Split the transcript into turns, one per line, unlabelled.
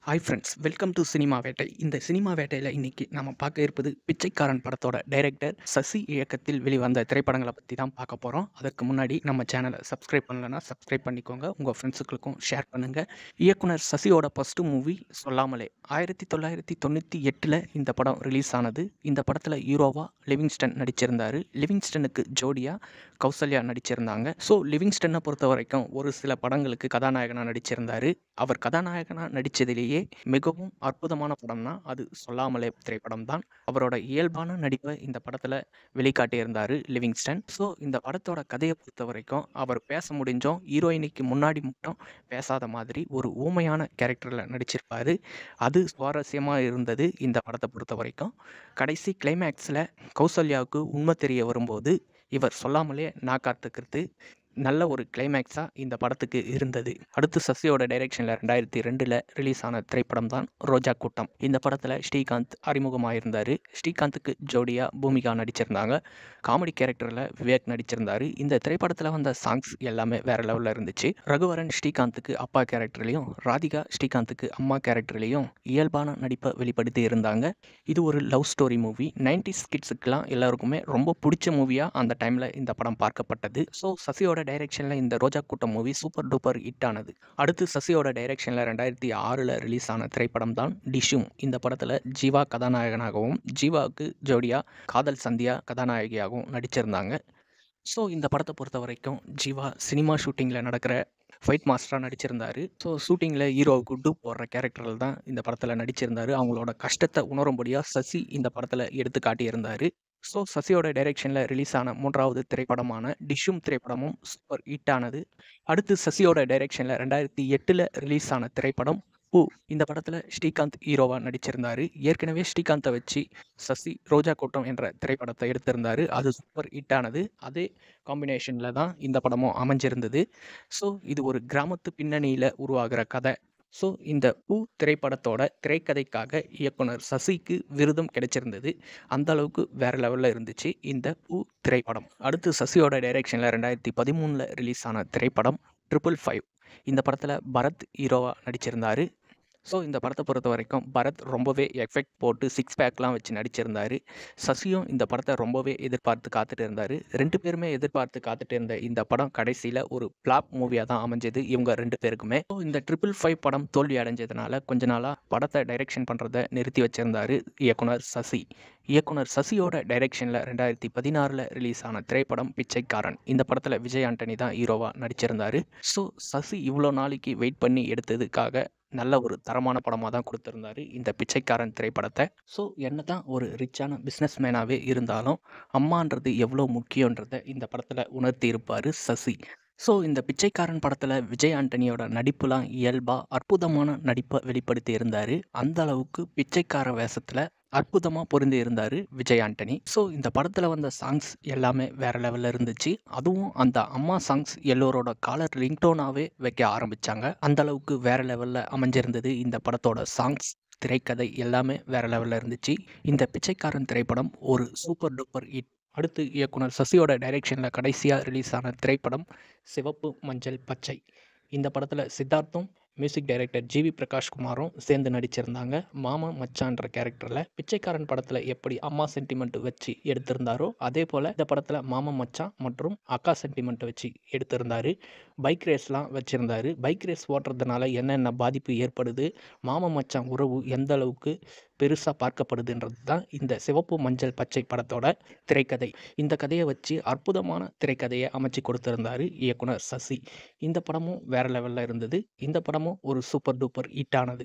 Hi friends, welcome to cinema வேட்டை. இந்த cinema வேட்டையில் இன்னைக்கு நம்ம பார்க்க இருப்பது பிச்சைக்காரன் படத்தோட டைரக்டர் சசி இயக்கத்தில் வெளிவந்த திரைப்படங்களை பற்றி தான் பார்க்க போகிறோம். அதற்கு முன்னாடி நம்ம சேனலை சப்ஸ்கிரைப் பண்ணலைன்னா சப்ஸ்கிரைப் பண்ணிக்கோங்க. உங்கள் ஃப்ரெண்ட்ஸுகளுக்கும் ஷேர் பண்ணுங்கள். இயக்குனர் சசியோட ஃபஸ்ட்டு மூவி சொல்லாமலே 1998 இந்த படம் ரிலீஸ் ஆனது. இந்த படத்தில் ஹீரோவா லிவிங்ஸ்டன் நடிச்சிருந்தார். லிவிங்ஸ்டனுக்கு ஜோடியாக கௌசல்யா நடிச்சிருந்தாங்க. ஸோ லிவிங்ஸ்டனை பொறுத்த வரைக்கும் ஒரு சில படங்களுக்கு கதாநாயகனாக நடிச்சிருந்தார். அவர் கதாநாயகனாக நடித்ததிலேயே மிகவும் அற்புதமான படம்னா அது சொல்லாமலே திரைப்படம் தான். அவரோட இயல்பான நடிப்பை இந்த படத்தில் வெளிக்காட்டியிருந்தார் லிவிங்ஸ்டன். ஸோ இந்த படத்தோட கதையை பொறுத்த வரைக்கும் அவர் பேச முடிஞ்சும் ஹீரோயினிக்கு முன்னாடி மட்டும் பேசாத மாதிரி ஒரு ஊமையான கேரக்டரில் நடிச்சிருப்பார். அது சுவாரஸ்யமாக இருந்தது இந்த படத்தை பொறுத்த வரைக்கும். கடைசி கிளைமேக்ஸில் கௌசல்யாவுக்கு உண்மை தெரிய வரும்போது இவர் சொல்லாமலே நாக்காத்துக்கிறது நல்ல ஒரு கிளைமேக்ஸாக இந்த படத்துக்கு இருந்தது. அடுத்து சசியோட டைரக்ஷனில் 2002 ரிலீஸ் ஆன திரைப்படம் தான் ரோஜா கூட்டம். இந்த படத்தில் ஸ்ரீகாந்த் அறிமுகமாயிருந்தார். ஸ்ரீகாந்துக்கு ஜோடியாக பூமிகா நடிச்சிருந்தாங்க. காமெடி கேரக்டரில் விவேக் நடிச்சிருந்தார். இந்த திரைப்படத்தில் வந்த சாங்ஸ் எல்லாமே வேற லெவலில் இருந்துச்சு. ரகுவரன் ஸ்ரீகாந்துக்கு அப்பா கேரக்டர்லையும் ராதிகா ஸ்ரீகாந்துக்கு அம்மா கேரக்டர்லையும் இயல்பான நடிப்பை வெளிப்படுத்தி இருந்தாங்க. இது ஒரு லவ் ஸ்டோரி மூவி. 90s கிட்ஸுக்கெல்லாம் எல்லாருக்குமே ரொம்ப பிடிச்ச மூவியாக அந்த டைமில் இந்த படம் பார்க்கப்பட்டது. ஸோ சசியோட டைரக்ஷனில் இந்த ரோஜா கூட்டம் மூவி சூப்பர் டூப்பர் ஹிட் ஆனது. அடுத்து சசியோட டைரக்ஷனில் 2006 ரிலீஸ் ஆன திரைப்படம் தான் டிஷும். இந்த படத்தில் ஜீவா கதாநாயகனாகவும் ஜீவாவுக்கு ஜோடியா காதல் சந்தியா கதாநாயகியாகவும் நடிச்சிருந்தாங்க. ஸோ இந்த படத்தை பொறுத்த வரைக்கும் ஜீவா சினிமா ஷூட்டிங்கில் நடக்கிற ஃபைட் மாஸ்டராக நடிச்சிருந்தார். ஸோ ஷூட்டிங்கில் ஹீரோவுக்கு டூப் போடுற கேரக்டரில் தான் இந்த படத்தில் நடிச்சிருந்தார். அவங்களோட கஷ்டத்தை உணரும்படியாக சசி இந்த படத்தில் எடுத்து காட்டியிருந்தார். ஸோ சசியோட டைரக்ஷனில் ரிலீஸ் ஆன 3வது திரைப்படமான டிஷும் திரைப்படமும் சூப்பர் ஹிட் ஆனது. அடுத்து சசியோட டைரக்ஷனில் 2008 ரிலீஸ் ஆன திரைப்படம் பூ. இந்த படத்தில் ஸ்ரீகாந்த் ஹீரோவாக நடிச்சிருந்தார். ஏற்கனவே ஸ்ரீகாந்தை வச்சு சசி ரோஜா கூட்டம் என்ற திரைப்படத்தை எடுத்திருந்தார். அது சூப்பர் ஹிட் ஆனது. அதே காம்பினேஷனில் தான் இந்த படமும் அமைஞ்சிருந்தது. ஸோ இது ஒரு கிராமத்து பின்னணியில் உருவாகிற கதை. ஸோ இந்த பூ திரைப்படத்தோட திரைக்கதைக்காக இயக்குனர் சசிக்கு விருதும் கிடைச்சிருந்தது. அந்த அளவுக்கு வேற லெவலில் இருந்துச்சு இந்த பூ திரைப்படம். அடுத்து சசியோட டைரக்ஷனில் 2013 ரிலீஸ் ஆன திரைப்படம் 555. இந்த படத்தில் பரத் ஹீரோவாக நடிச்சிருந்தார். ஸோ இந்த படத்தை பொறுத்த வரைக்கும் பரத் ரொம்பவே எஃபெக்ட் போட்டு சிக்ஸ் பேக்லாம் வச்சு நடிச்சிருந்தார். சசியும் இந்த படத்தை ரொம்பவே எதிர்பார்த்து காத்துட்டு இருந்தார். 2 பேருமே எதிர்பார்த்து காத்துட்டு இருந்த இந்த படம் கடைசியில் ஒரு ஃப்ளாப் மூவியாக தான் அமைஞ்சது இவங்க 2 பேருக்குமே. ஸோ இந்த 555 படம் தோல்வி அடைஞ்சதுனால கொஞ்ச நாளாக படத்தை டைரக்ஷன் பண்ணுறதை நிறுத்தி வச்சிருந்தார் இயக்குனர் சசி. இயக்குனர் சசியோட டைரக்ஷனில் 2016 ரிலீஸ் ஆன திரைப்படம் பிச்சைக்காரன். இந்த படத்தில் விஜய் ஆண்டனி தான் ஹீரோவாக நடிச்சிருந்தார். ஸோ சசி இவ்வளோ நாளைக்கு வெயிட் பண்ணி எடுத்ததுக்காக நல்ல ஒரு தரமான படமாக தான் கொடுத்துருந்தாரு இந்த பிச்சைக்காரன் திரைப்படத்தை. ஸோ என்ன தான் ஒரு ரிச்சான பிஸ்னஸ் மேனாகவே இருந்தாலும் அம்மான்றது எவ்வளோ முக்கியன்றதை இந்த படத்தில் உணர்த்தி இருப்பார் சசி. ஸோ இந்த பிச்சைக்காரன் படத்தில் விஜய் ஆண்டனியோட நடிப்புலாம் இயல்பாக அற்புதமான நடிப்பை வெளிப்படுத்தி இருந்தார். அந்த அளவுக்கு பிச்சைக்கார வேஷத்தில் அற்புதமாக பொருந்தி இருந்தார் விஜய் ஆண்டனி. ஸோ இந்த படத்தில் வந்த சாங்ஸ் எல்லாமே வேறு லெவலில் இருந்துச்சு. அதுவும் அந்த அம்மா சாங்ஸ் எல்லோரோட காலர் ரிங்டோனாகவே வைக்க ஆரம்பித்தாங்க. அந்த அளவுக்கு வேறு லெவலில் அமைஞ்சிருந்தது இந்த படத்தோட சாங்ஸ். திரைக்கதை எல்லாமே வேறு லெவலில் இருந்துச்சு. இந்த பிச்சைக்காரன் திரைப்படம் ஒரு சூப்பர் டூப்பர் ஹிட். அடுத்து இயக்குனர் சசியோட டைரக்ஷனில் கடைசியாக ரிலீஸ் ஆன திரைப்படம் சிவப்பு மஞ்சள் பச்சை. இந்த படத்தில் சித்தார்த்தும் மியூசிக் டைரக்டர் ஜிவி பிரகாஷ்குமாரும் சேர்ந்து நடிச்சிருந்தாங்க. மாமா மச்சான்ற கேரக்டரில் பிச்சைக்காரன் படத்தில் எப்படி அம்மா சென்டிமெண்ட் வச்சு எடுத்திருந்தாரோ அதே போல் இந்த படத்தில் மாமா மச்சான் மற்றும் அக்கா சென்டிமெண்ட் வச்சு எடுத்திருந்தார். பைக் ரேஸ்லாம் வச்சுருந்தார். பைக் ரேஸ் ஓட்டுறதுனால என்னென்ன பாதிப்பு ஏற்படுது, மாமா மச்சான் உறவு எந்த அளவுக்கு பெருசாக பார்க்கப்படுதுன்றது தான் இந்த சிவப்பு மஞ்சள் பச்சை படத்தோட திரைக்கதை. இந்த கதையை வச்சு அற்புதமான திரைக்கதையை அமைச்சு கொடுத்திருந்தார் இயக்குனர் சசி. இந்த படமும் வேறு லெவலில் இருந்தது. இந்த படமும் ஒரு சூப்பர் டூப்பர் ஹிட் ஆனது.